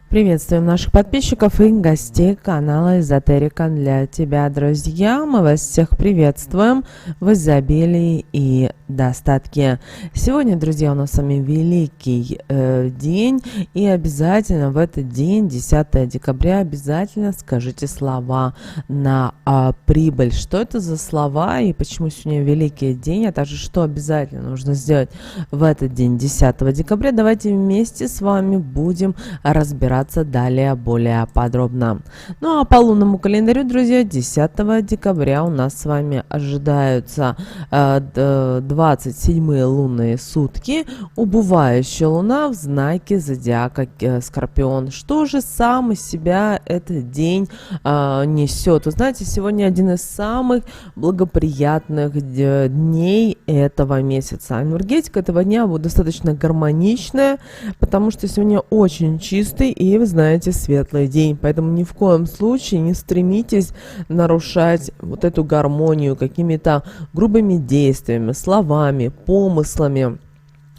Приветствуем наших подписчиков и гостей канала Эзотерика для тебя, друзья. Мы вас всех приветствуем в изобилии и достатке. Сегодня, друзья, у нас с вами великий день, и обязательно в этот день, 10 декабря, обязательно скажите слова на прибыль. Что это за слова и почему сегодня великий день, а также что обязательно нужно сделать в этот день, 10 декабря. Давайте вместе с вами будем разбираться далее более подробно. Ну а по лунному календарю, друзья, 10 декабря у нас с вами ожидаются 27-е лунные сутки, убывающая луна в знаке зодиака Скорпион. Что же сам из себя этот день несет? Вы знаете, сегодня один из самых благоприятных дней этого месяца. Энергетика этого дня будет достаточно гармоничная, потому что сегодня очень чистый и, вы знаете, светлый день. Поэтому ни в коем случае не стремитесь нарушать вот эту гармонию какими-то грубыми действиями, словами, помыслами.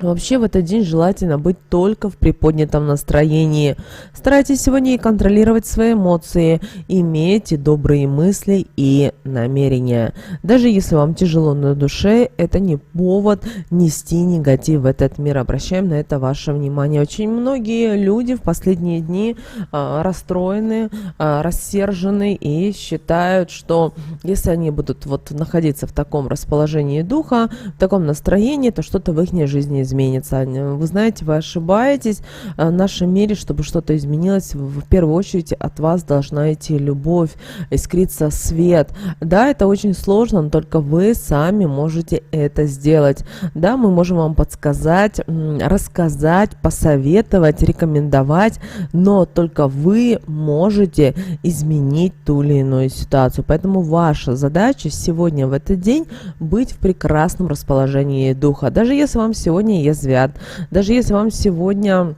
Вообще в этот день желательно быть только в приподнятом настроении. Старайтесь сегодня и контролировать свои эмоции, имейте добрые мысли и намерения. Даже если вам тяжело на душе, это не повод нести негатив в этот мир. Обращаем на это ваше внимание. Очень многие люди в последние дни расстроены, рассержены и считают, что если они будут находиться в таком расположении духа, в таком настроении, то что-то в их жизни изменится. Вы знаете, вы ошибаетесь. В нашем мире, чтобы что-то изменилось, в первую очередь от вас должна идти любовь, искриться свет. Да, это очень сложно, но только вы сами можете это сделать. Да, мы можем вам подсказать, рассказать, посоветовать, рекомендовать, но только вы можете изменить ту или иную ситуацию. Поэтому ваша задача сегодня в этот день быть в прекрасном расположении духа. Даже если вам сегодня язвят, даже если вам сегодня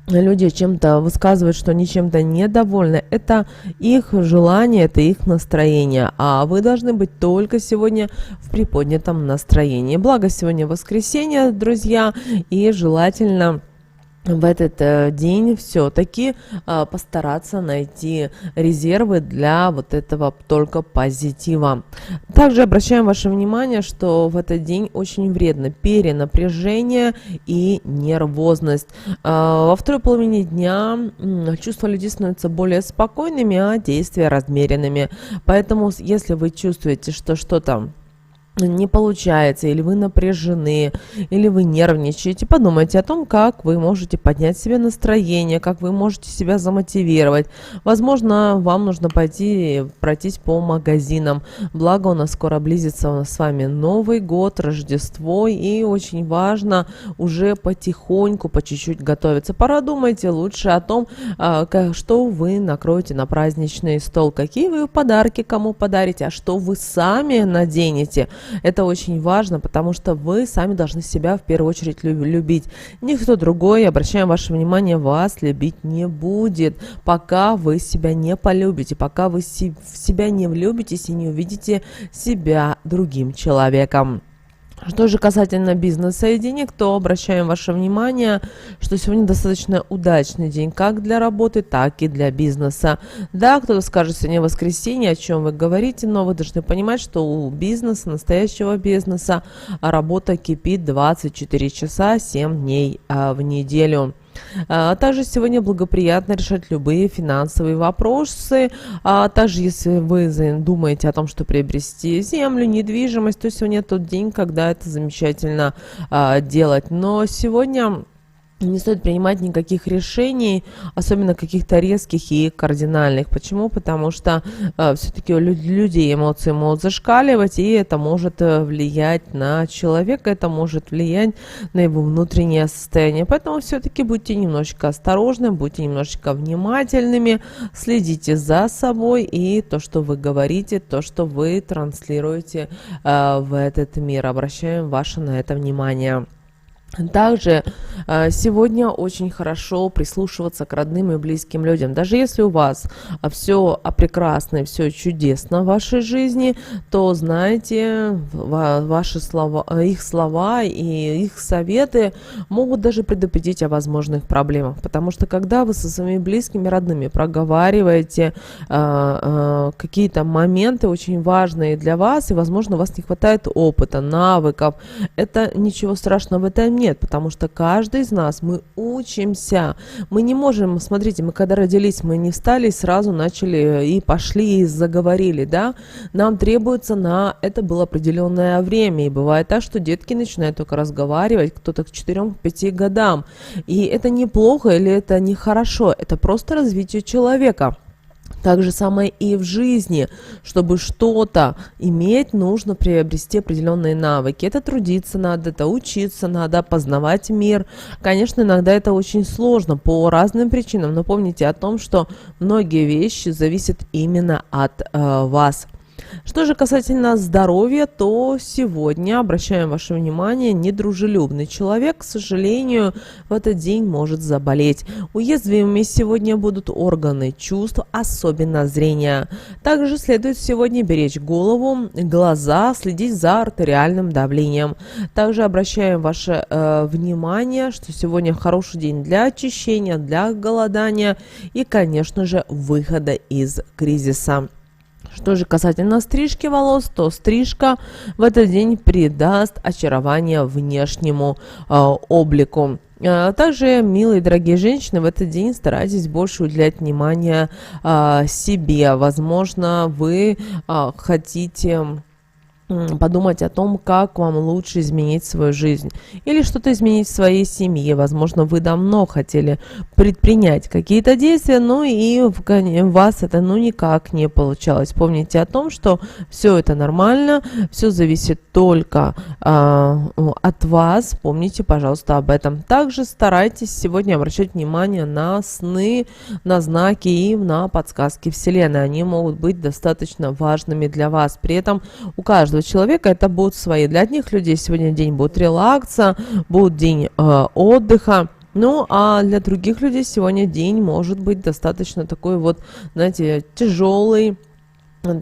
люди чем-то высказывают, что они чем-то недовольны, это их желание, это их настроение, а вы должны быть только сегодня в приподнятом настроении. Благо сегодня воскресенье, друзья, и желательно в этот день все-таки постараться найти резервы для вот этого только позитива. Также обращаем ваше внимание, что в этот день очень вредно перенапряжение и нервозность. Во второй половине дня чувства людей становятся более спокойными, а действия размеренными. Поэтому, если вы чувствуете, что что-то не получается, или вы напряжены, или вы нервничаете, подумайте о том, как вы можете поднять себе настроение, как вы можете себя замотивировать. Возможно, вам нужно пройтись по магазинам. Благо, у нас скоро близится с вами Новый год, Рождество, и очень важно уже потихоньку, по чуть-чуть готовиться. Подумайте лучше о том, что вы накроете на праздничный стол, какие вы подарки кому подарите, а что вы сами наденете. Это очень важно, потому что вы сами должны себя в первую очередь любить. Никто другой, обращаем ваше внимание, вас любить не будет, пока вы себя не полюбите, пока вы в себя не влюбитесь и не увидите себя другим человеком. Что же касательно бизнеса и денег, то обращаем ваше внимание, что сегодня достаточно удачный день как для работы, так и для бизнеса. Да, кто-то скажет, сегодня воскресенье, о чем вы говорите, но вы должны понимать, что у бизнеса, настоящего бизнеса, работа кипит 24 часа, 7 дней в неделю. Также сегодня благоприятно решать любые финансовые вопросы. Также, если вы думаете о том, что приобрести землю, недвижимость, то сегодня тот день, когда это замечательно делать. Но сегодня не стоит принимать никаких решений, особенно каких-то резких и кардинальных. Почему? Потому что все-таки у людей эмоции могут зашкаливать, и это может влиять на человека, это может влиять на его внутреннее состояние. Поэтому все-таки будьте немножечко осторожны, будьте немножечко внимательными, следите за собой, и то, что вы говорите, то, что вы транслируете в этот мир. Обращаем ваше на это внимание. Также сегодня очень хорошо прислушиваться к родным и близким людям. Даже если у вас все прекрасно и все чудесно в вашей жизни, то знаете, ваши слова, их слова и их советы могут даже предупредить о возможных проблемах. Потому что когда вы со своими близкими, родными проговариваете какие-то моменты очень важные для вас, и, возможно, у вас не хватает опыта, навыков, это ничего страшного в этом нет, потому что каждый из нас, мы учимся, мы не можем, смотрите, мы когда родились, мы не встали и сразу начали и пошли и заговорили, да, нам требуется на это было определенное время, и бывает так, что детки начинают только разговаривать, кто-то к 4-5 годам, и это неплохо или это нехорошо, это просто развитие человека. Так же самое и в жизни. Чтобы что-то иметь, нужно приобрести определенные навыки. Это трудиться надо, это учиться надо, познавать мир. Конечно, иногда это очень сложно по разным причинам, но помните о том, что многие вещи зависят именно от вас. Что же касательно здоровья, то сегодня, обращаем ваше внимание, недружелюбный человек, к сожалению, в этот день может заболеть. Уязвимыми сегодня будут органы чувств, особенно зрение. Также следует сегодня беречь голову, глаза, следить за артериальным давлением. Также обращаем ваше внимание, что сегодня хороший день для очищения, для голодания и, конечно же, выхода из кризиса. Что же касательно стрижки волос, то стрижка в этот день придаст очарование внешнему облику. Также, милые дорогие женщины, в этот день старайтесь больше уделять внимание себе. Возможно, вы хотите подумать о том, как вам лучше изменить свою жизнь или что-то изменить в своей семье. Возможно, вы давно хотели предпринять какие-то действия, но и у вас это никак не получалось. Помните о том, что все это нормально, все зависит только от вас. Помните, пожалуйста, об этом. Также старайтесь сегодня обращать внимание на сны, на знаки и на подсказки Вселенной. Они могут быть достаточно важными для вас. При этом у каждого человека это будут свои. Для одних людей сегодня день будет релакса, будет день отдыха. Ну, а для других людей сегодня день может быть достаточно такой вот, знаете, тяжелый,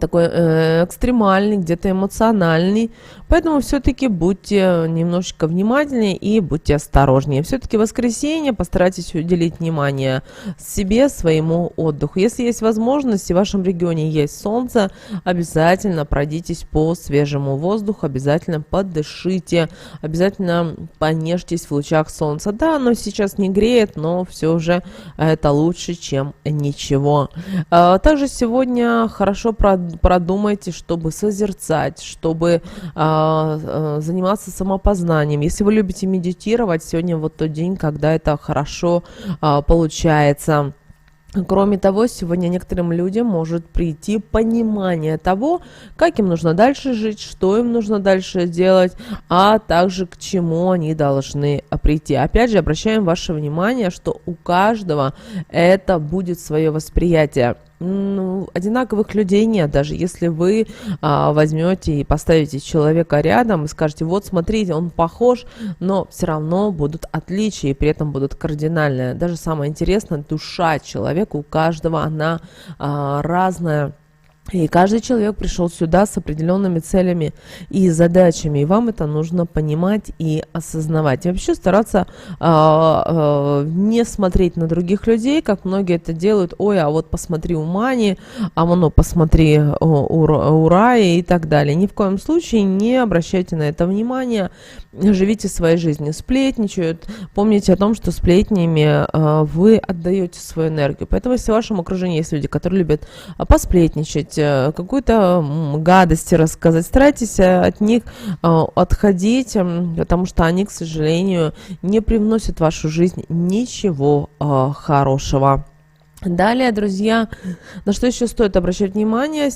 такой экстремальный, где-то эмоциональный. Поэтому все-таки будьте немножечко внимательнее и будьте осторожнее. Все-таки воскресенье постарайтесь уделить внимание себе, своему отдыху. Если есть возможность, и в вашем регионе есть солнце, обязательно пройдитесь по свежему воздуху, обязательно подышите, обязательно понежьтесь в лучах солнца. Да, оно сейчас не греет, но все же это лучше, чем ничего. Также сегодня хорошо продумайте, чтобы созерцать, чтобы заниматься самопознанием. Если вы любите медитировать, сегодня вот тот день, когда это хорошо получается. Кроме того, сегодня некоторым людям может прийти понимание того, как им нужно дальше жить, что им нужно дальше делать, а также к чему они должны прийти. Опять же, обращаем ваше внимание, что у каждого это будет свое восприятие. Одинаковых людей нет. Даже если вы возьмете и поставите человека рядом и скажете, вот смотрите, он похож, но все равно будут отличия, и при этом будут кардинальные. Даже самое интересное, душа человека у каждого, она разная. И каждый человек пришел сюда с определенными целями и задачами, и вам это нужно понимать и осознавать. И вообще стараться не смотреть на других людей, как многие это делают. Ой, а вот посмотри у Мани, а ну посмотри у Раи и так далее. Ни в коем случае не обращайте на это внимания, живите своей жизнью. Сплетничают, помните о том, что сплетнями вы отдаете свою энергию. Поэтому если в вашем окружении есть люди, которые любят посплетничать, какую-то гадость рассказать, старайтесь от них отходить, потому что они, к сожалению, не привносят в вашу жизнь ничего хорошего. Далее, друзья, на что еще стоит обращать внимание,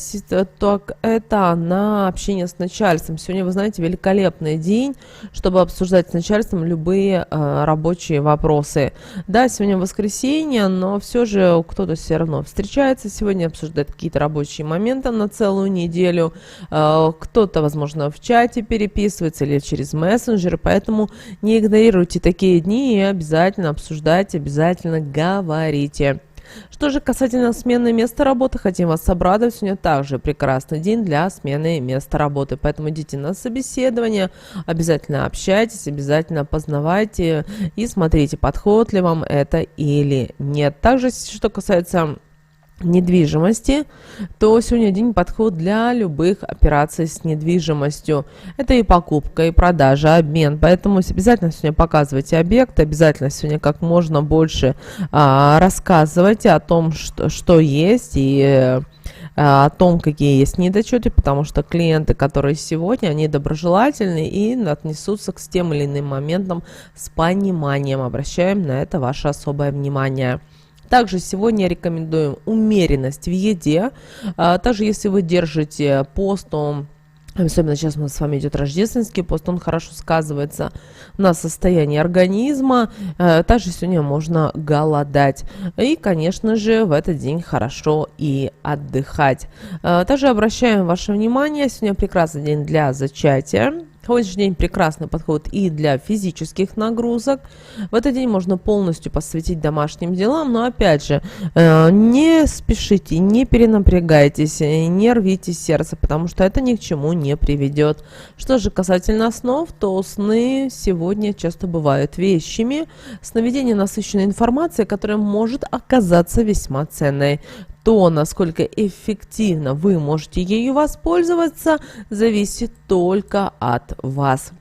так это на общение с начальством. Сегодня, вы знаете, великолепный день, чтобы обсуждать с начальством любые рабочие вопросы. Да, сегодня воскресенье, но все же кто-то все равно встречается сегодня, обсуждает какие-то рабочие моменты на целую неделю. Кто-то, возможно, в чате переписывается или через мессенджеры, поэтому не игнорируйте такие дни и обязательно обсуждайте, обязательно говорите. Что же касательно смены места работы, хотим вас обрадовать. Сегодня также прекрасный день для смены места работы. Поэтому идите на собеседование, обязательно общайтесь, обязательно познавайте и смотрите, подходит ли вам это или нет. Также, что касается недвижимости, то сегодня день подходит для любых операций с недвижимостью. Это и покупка, и продажа, обмен. Поэтому обязательно сегодня показывайте объект, обязательно сегодня как можно больше рассказывайте о том, что есть, и о том, какие есть недочеты, потому что клиенты, которые сегодня, они доброжелательны и отнесутся к тем или иным моментам с пониманием. Обращаем на это ваше особое внимание. Также сегодня рекомендуем умеренность в еде. Также если вы держите пост, то, особенно сейчас у нас с вами идет рождественский пост, он хорошо сказывается на состоянии организма. Также сегодня можно голодать. И, конечно же, в этот день хорошо и отдыхать. Также обращаем ваше внимание, сегодня прекрасный день для зачатия. Сегодняшний день прекрасно подходит и для физических нагрузок. В этот день можно полностью посвятить домашним делам, но опять же, не спешите, не перенапрягайтесь, не рвите сердце, потому что это ни к чему не приведет. Что же касательно снов, то сны сегодня часто бывают вещими. Сновидение насыщенной информацией, которая может оказаться весьма ценной. То, насколько эффективно вы можете ею воспользоваться, зависит только от вас.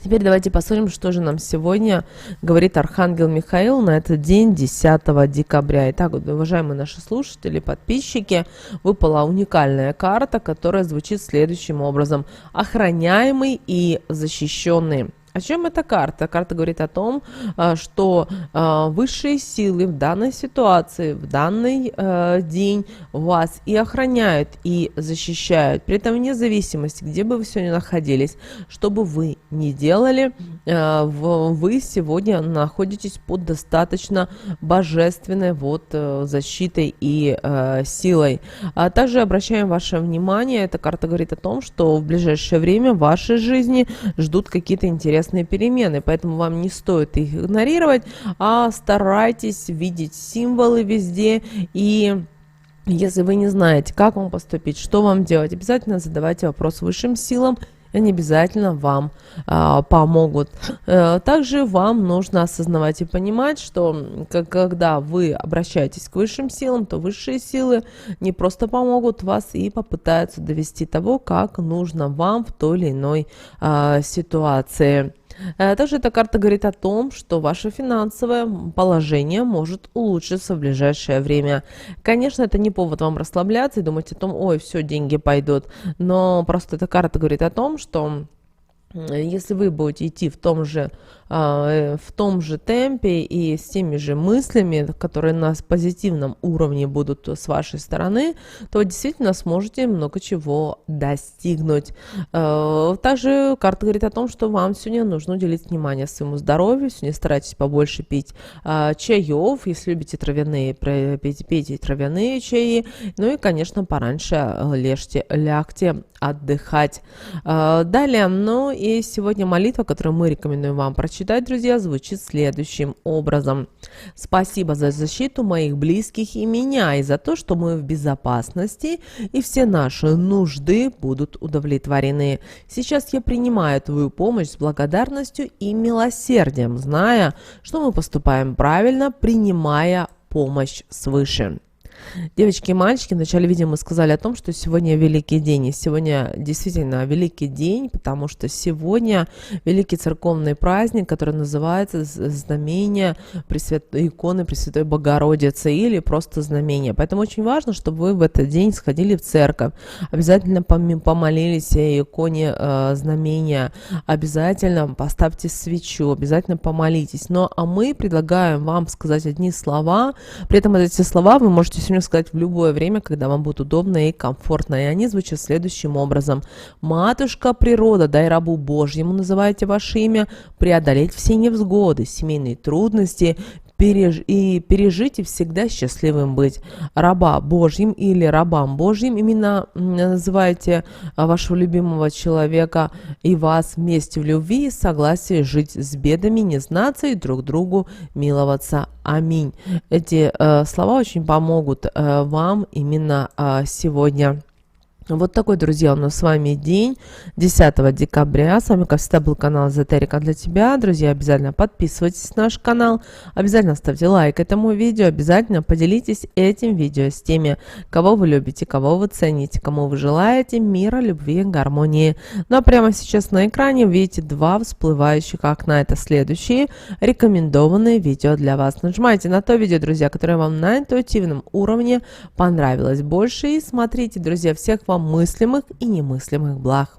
Теперь давайте посмотрим, что же нам сегодня говорит Архангел Михаил на этот день, 10 декабря. Итак, уважаемые наши слушатели, подписчики, выпала уникальная карта, которая звучит следующим образом. Охраняемый и защищенный. О чем эта карта? Карта говорит о том, что высшие силы в данной ситуации, в данный день вас и охраняют, и защищают. При этом вне зависимости, где бы вы сегодня находились, что бы вы ни делали, вы сегодня находитесь под достаточно божественной защитой и силой. Также обращаем ваше внимание, эта карта говорит о том, что в ближайшее время в вашей жизни ждут какие-то интересные перемены, поэтому вам не стоит их игнорировать, а старайтесь видеть символы везде. И если вы не знаете, как вам поступить, что вам делать, обязательно задавайте вопрос высшим силам, они обязательно вам помогут. Также вам нужно осознавать и понимать, что когда вы обращаетесь к высшим силам, то высшие силы не просто помогут вас и попытаются довести того, как нужно вам в той или иной ситуации. Также эта карта говорит о том, что ваше финансовое положение может улучшиться в ближайшее время. Конечно, это не повод вам расслабляться и думать о том, ой, все, деньги пойдут. Но просто эта карта говорит о том, что если вы будете идти в том же темпе и с теми же мыслями, которые на позитивном уровне будут с вашей стороны, то действительно сможете много чего достигнуть. Также карта говорит о том, что вам сегодня нужно уделить внимание своему здоровью. Сегодня старайтесь побольше пить чаев. Если любите травяные, пейте травяные чаи. Ну и, конечно, пораньше лягте отдыхать. Далее, и сегодня молитва, которую мы рекомендуем вам прочитать, друзья, звучит следующим образом. Спасибо за защиту моих близких и меня, и за то, что мы в безопасности, и все наши нужды будут удовлетворены. Сейчас я принимаю твою помощь с благодарностью и милосердием, зная, что мы поступаем правильно, принимая помощь свыше. Девочки и мальчики, в начале видео мы сказали о том, что сегодня великий день. И сегодня действительно великий день, потому что сегодня великий церковный праздник, который называется знамение иконы Пресвятой Богородицы или просто знамение. Поэтому очень важно, чтобы вы в этот день сходили в церковь, обязательно помолились о иконе знамения, обязательно поставьте свечу, обязательно помолитесь. Ну а мы предлагаем вам сказать одни слова, при этом эти слова вы можете сегодня сказать в любое время, когда вам будет удобно и комфортно. И они звучат следующим образом. «Матушка природа, дай рабу Божьему, называйте ваше имя, преодолеть все невзгоды, семейные трудности, и пережить и всегда счастливым быть. Раба Божьим или рабам Божьим именно называйте вашего любимого человека и вас вместе в любви и согласии жить с бедами, не знаться и друг другу миловаться. Аминь». Эти слова очень помогут вам именно сегодня. Вот такой, друзья, у нас с вами день 10 декабря. С вами, как всегда, был канал Эзотерика для тебя. Друзья, обязательно подписывайтесь на наш канал, обязательно ставьте лайк этому видео, обязательно поделитесь этим видео с теми, кого вы любите, кого вы цените, кому вы желаете мира, любви, гармонии. Ну а прямо сейчас на экране вы видите два всплывающих окна. Это следующие рекомендованные видео для вас. Нажимайте на то видео, друзья, которое вам на интуитивном уровне понравилось больше. И смотрите, друзья, всех вам мыслимых и немыслимых благ.